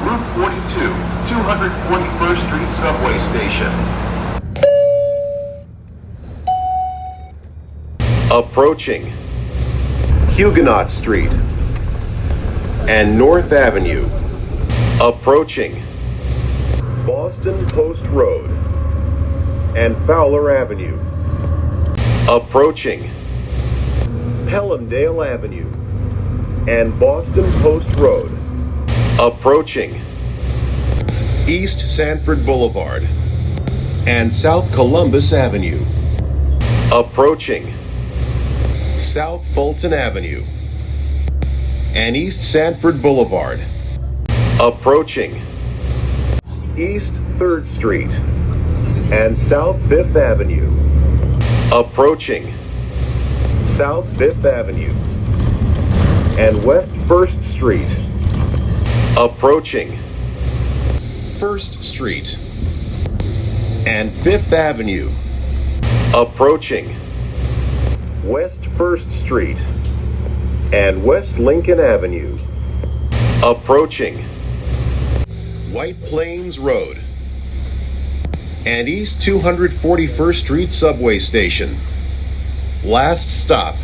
Route 42, 241st Street subway station. Approaching Huguenot Street and North Avenue. Approaching Boston Post Road and Fowler Avenue. Approaching Pelhamdale Avenue and Boston Post Road. Approaching East Sandford Boulevard and South Columbus Avenue. Approaching South Fulton Avenue and East Sandford Boulevard. Approaching East 3rd Street and South 5th Avenue. Approaching South 5th Avenue and West 1st Street. Approaching 1st Street and 5th Avenue. Approaching West 1st Street and West Lincoln Avenue. Approaching White Plains Road and East 241st Street subway station. Last stop,